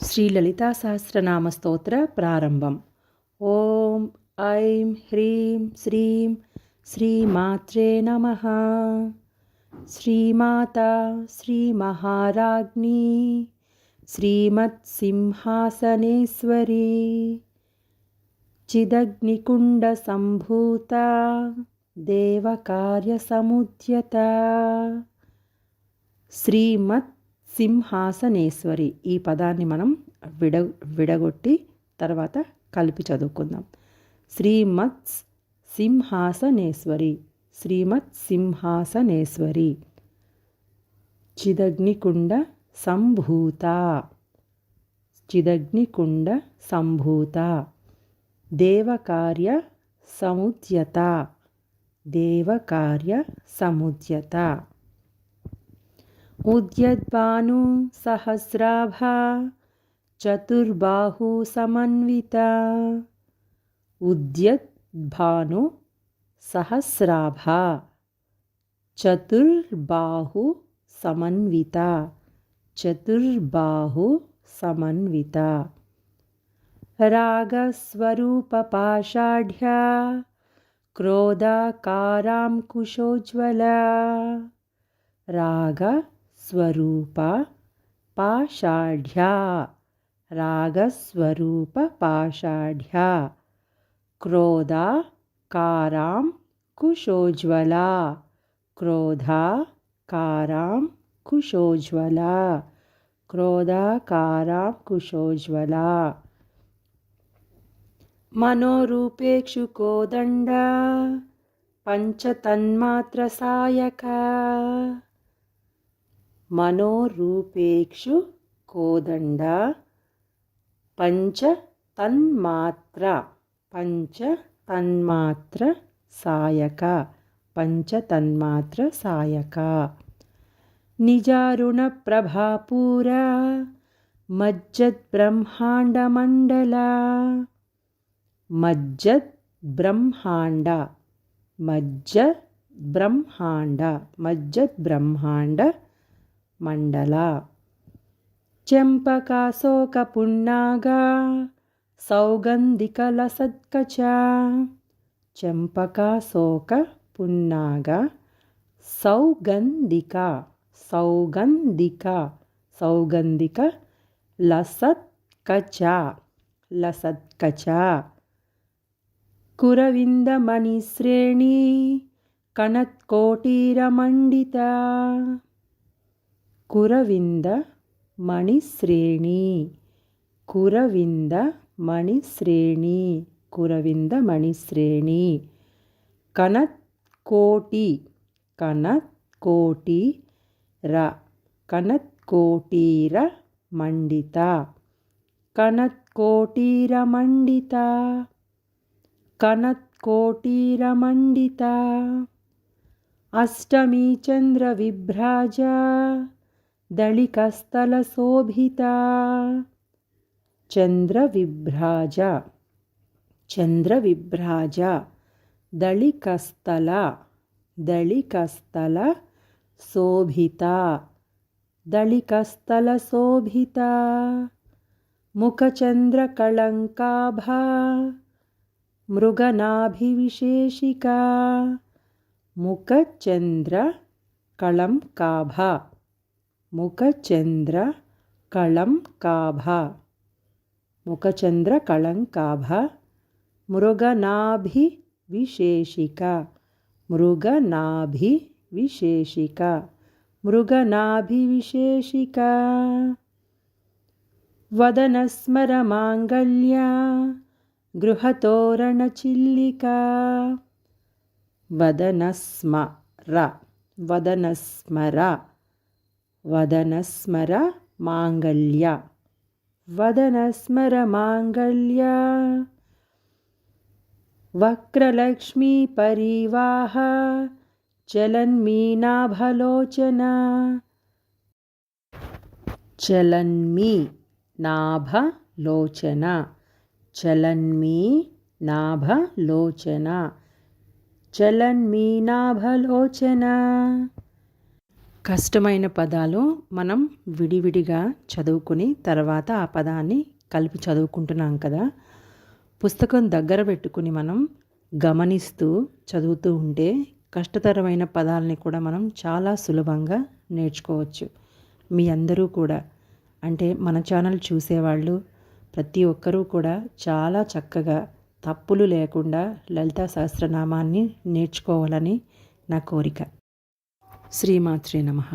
శ్రీ లలితా సహస్రనామ స్తోత్ర ప్రారంభం. ఓం ఐం హ్రీం శ్రీం శ్రీమాత్రే నమః. శ్రీమాత శ్రీ మహారాజ్ఞి శ్రీమత్ సింహాసనేశ్వరి చిదగ్నికుండ సంభూత దేవకార్య సముద్యత. శ్రీమత్ సింహాసనేశ్వరి ఈ పదాన్ని మనం విడగొట్టి తర్వాత కలిపి చదువుకుందాం. శ్రీమత్ సింహాసనేశ్వరి, శ్రీమత్ సింహాసనేశ్వరి. చిదగ్నికుండ సంభూత, చిదగ్నికుండ సంభూత. దేవకార్య సముద్యత, దేవకార్య సముద్యత. ఉద్యద్భాను సహస్రాభా చతుర్బాహు సమన్విత. ఉద్యద్భాను సహస్రాభా చతుర్బాహు సమన్విత, చతుర్బాహు సమన్విత. రాగస్వరూప పాషాఢ్య క్రోధాకారాంకుశోజ్వల. రాగ స్వరూప పాషాఢ్య, రాగస్వరూప పాషాఢ్య. క్రోధాకారాం కుశోజ్వల, క్రోధాకారాం కుశోజ్వల, క్రోధాకారాం కుశోజ్వల. మనోరూపేక్షు కోదండ పంచతన్మాత్ర సాయక. మనోరూపేక్షు కోదండ పంచతన్మాత్ర, పంచతన్మాత్ర సాయక, పంచతన్మాత్ర సాయక. నిజారుణ ప్రభాపూర మజ్జద్ బ్రహ్మాండ మండల. మజ్జద్ బ్రహ్మాండ, మజ్జద్ బ్రహ్మాండ, మజ్జద్ బ్రహ్మాండ మండల. చెంపకాశోక పున్నాగ సౌగంధిక లసత్కచ. చెంపకాశోక పున్నాగ సౌగంధిక, సౌగంధిక, సౌగంధిక. లసత్కచ, లసత్కచ. కురవిందమణిశ్రేణి కణత్కోటీరమండిత. కురవింద మణిశ్రేణి, కురవింద మణిశ్రేణి, కురవింద మణిశ్రేణి. కణత్కోటి, కణత్కోటి ర, కణత్కోటీర మండిత, కణత్కోటీర మండిత, కణత్కోటీర మండిత. అష్టమీ చంద్ర విభ్రాజ దళికస్థల శోభిత. చంద్ర విభ్రాజ, చంద్ర విభ్రాజ. దళికస్థల, దళికస్థల శోభిత, దళికస్థల శోభిత. ముఖచంద్ర కళంకాభ మృగనాభివిశేషిక. ముఖచంద్ర కళంకాభ, ముఖచంద్ర కళంకాభ, ముఖచంద్ర కళంకాభ. మృగనాభివిశేషిక, మృగనాభివిశేషిక, మృగనాభివిశేషిక. వదనస్మర మాంగళ్య గృహతోరణ చిల్లిక. వదనస్మర, వదనస్మర, వదనస్మర మాంగళ్య, వదనస్మర మాంగళ్య. వక్రలక్ష్మీ పరివాహ చలన్మీనాభలోచన. చలన్మీ నాభలోచన, చలన్మీ నాభలోచన, చలన్మీనాభలోచన. కష్టమైన పదాలు మనం విడివిడిగా చదువుకుని తర్వాత ఆ పదాన్ని కలిపి చదువుకుంటున్నాం కదా. పుస్తకం దగ్గర పెట్టుకుని మనం గమనిస్తూ చదువుతూ ఉంటే కష్టతరమైన పదాలని కూడా మనం చాలా సులభంగా నేర్చుకోవచ్చు. మీ అందరూ కూడా అంటే మన ఛానల్ చూసేవాళ్ళు ప్రతి ఒక్కరూ కూడా చాలా చక్కగా తప్పులు లేకుండా లలితా సహస్రనామాన్ని నేర్చుకోవాలని నా కోరిక. శ్రీమాత్రే నమః.